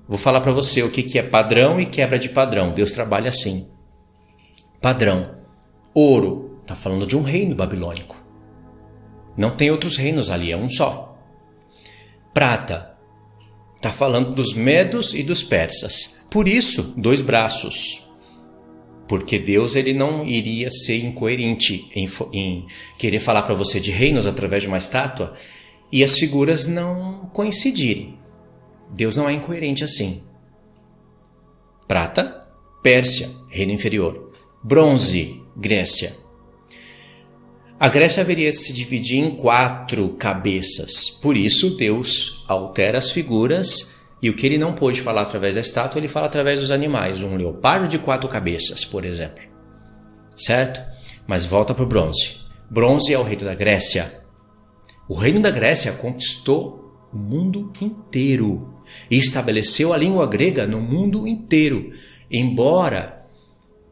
Vou falar para você o que é padrão e quebra de padrão. Deus trabalha assim. Padrão. Ouro. Está falando de um reino babilônico. Não tem outros reinos ali, é um só. Prata. Está falando dos medos e dos persas. Por isso, 2 braços. Porque Deus ele não iria ser incoerente em querer falar para você de reinos através de uma estátua e as figuras não coincidirem. Deus não é incoerente assim. Prata, Pérsia, reino inferior. Bronze, Grécia. A Grécia haveria de se dividir em 4 cabeças. Por isso, Deus altera as figuras e o que ele não pôde falar através da estátua, ele fala através dos animais. Um leopardo de 4 cabeças, por exemplo. Certo? Mas volta para o bronze. Bronze é o reino da Grécia. O reino da Grécia conquistou o mundo inteiro e estabeleceu a língua grega no mundo inteiro. Embora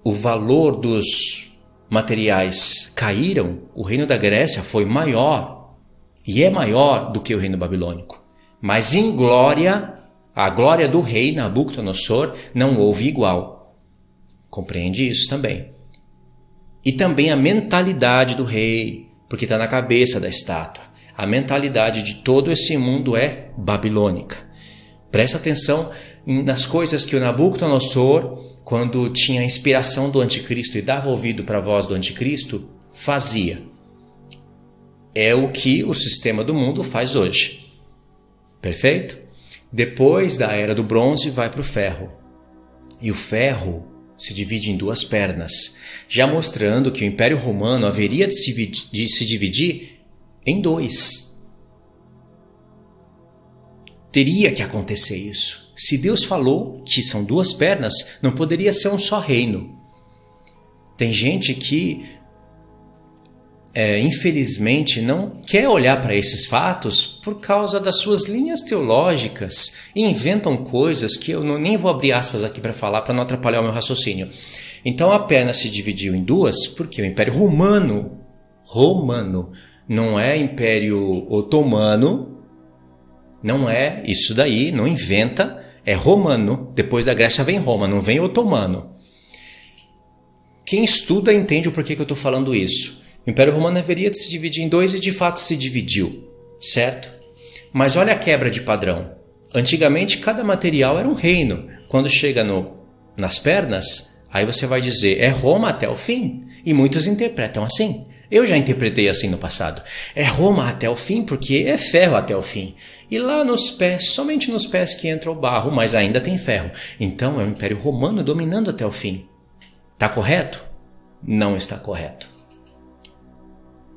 o valor dos materiais caíram, o reino da Grécia foi maior e é maior do que o reino babilônico. Mas em glória, a glória do rei Nabucodonosor não houve igual. Compreende isso também. E também a mentalidade do rei, porque está na cabeça da estátua. A mentalidade de todo esse mundo é babilônica. Presta atenção nas coisas que o Nabucodonosor, quando tinha a inspiração do anticristo e dava ouvido para a voz do anticristo, fazia. É o que o sistema do mundo faz hoje. Perfeito? Depois da era do bronze vai para o ferro. E o ferro se divide em 2 pernas, já mostrando que o Império Romano haveria de se dividir em 2. Teria que acontecer isso. Se Deus falou que são 2 pernas, não poderia ser um só reino. Tem gente que, infelizmente, não quer olhar para esses fatos por causa das suas linhas teológicas e inventam coisas que eu nem vou abrir aspas aqui para falar, para não atrapalhar o meu raciocínio. Então a perna se dividiu em 2 porque o Império Romano, não é Império Otomano, não é isso daí, não inventa, é romano. Depois da Grécia vem Roma, não vem otomano. Quem estuda entende o porquê que eu estou falando isso. O Império Romano haveria de se dividir em 2 e de fato se dividiu, certo? Mas olha a quebra de padrão. Antigamente cada material era um reino. Quando chega nas pernas, aí você vai dizer é Roma até o fim. E muitos interpretam assim. Eu já interpretei assim no passado. É Roma até o fim porque é ferro até o fim. E lá nos pés, somente nos pés que entra o barro, mas ainda tem ferro. Então é o Império Romano dominando até o fim. Está correto? Não está correto.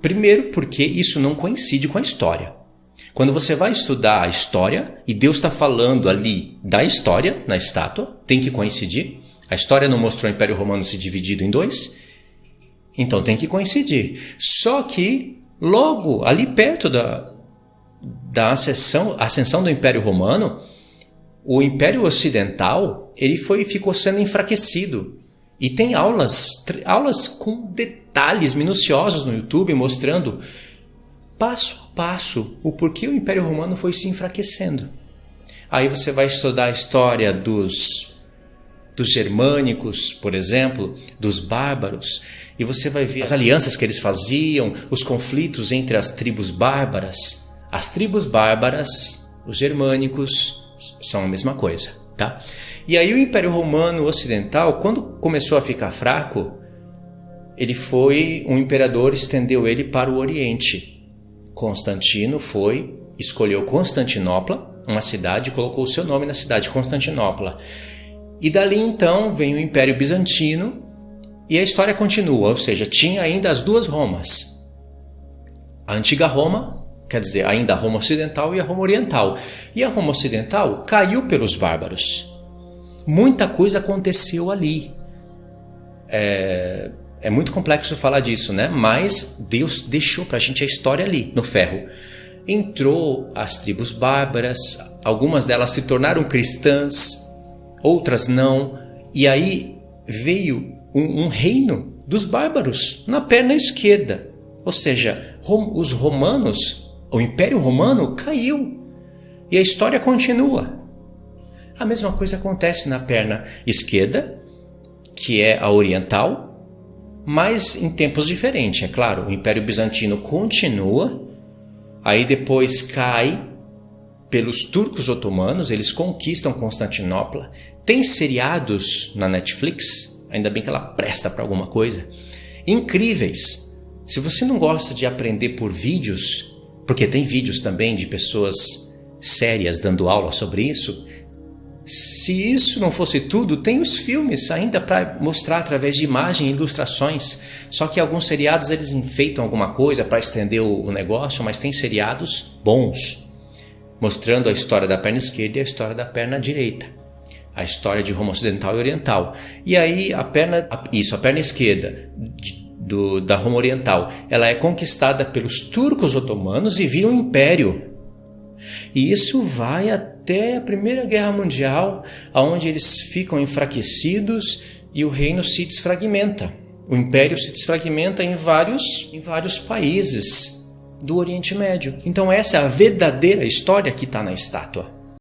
Primeiro porque isso não coincide com a história. Quando você vai estudar a história e Deus está falando ali da história na estátua, tem que coincidir. A história não mostrou o Império Romano se dividido em 2? Então tem que coincidir. Só que logo ali perto da ascensão do Império Romano, o Império Ocidental ficou sendo enfraquecido. E tem aulas com detalhes minuciosos no YouTube mostrando passo a passo o porquê o Império Romano foi se enfraquecendo. Aí você vai estudar a história dos germânicos, por exemplo, dos bárbaros, e você vai ver as alianças que eles faziam, os conflitos entre as tribos bárbaras. As tribos bárbaras, os germânicos, são a mesma coisa, tá? E aí o Império Romano Ocidental, quando começou a ficar fraco, um imperador estendeu ele para o Oriente. Constantino escolheu Constantinopla, uma cidade, e colocou o seu nome na cidade, Constantinopla. E dali então vem o Império Bizantino e a história continua, ou seja, tinha ainda as 2 Romas. A antiga Roma, quer dizer, ainda a Roma Ocidental e a Roma Oriental. E a Roma Ocidental caiu pelos bárbaros. Muita coisa aconteceu ali. É muito complexo falar disso, né? Mas Deus deixou pra gente a história ali, no ferro. Entrou as tribos bárbaras, algumas delas se tornaram cristãs, outras não. E aí veio um reino dos bárbaros na perna esquerda. Ou seja, os romanos, o Império Romano caiu. E a história continua. A mesma coisa acontece na perna esquerda, que é a oriental, mas em tempos diferentes, é claro. O Império Bizantino continua, aí depois cai pelos turcos otomanos, eles conquistam Constantinopla. Tem seriados na Netflix, ainda bem que ela presta para alguma coisa, incríveis. Se você não gosta de aprender por vídeos, porque tem vídeos também de pessoas sérias dando aula sobre isso, se isso não fosse tudo, tem os filmes ainda para mostrar através de imagem e ilustrações. Só que alguns seriados eles enfeitam alguma coisa para estender o negócio, mas tem seriados bons, mostrando a história da perna esquerda e a história da perna direita, a história de Roma Ocidental e Oriental. E aí a perna esquerda da Roma Oriental, ela é conquistada pelos turcos otomanos e vira um império. E isso vai até a Primeira Guerra Mundial, onde eles ficam enfraquecidos e o reino se desfragmenta. O império se desfragmenta em vários países do Oriente Médio. Então essa é a verdadeira história que está na estátua.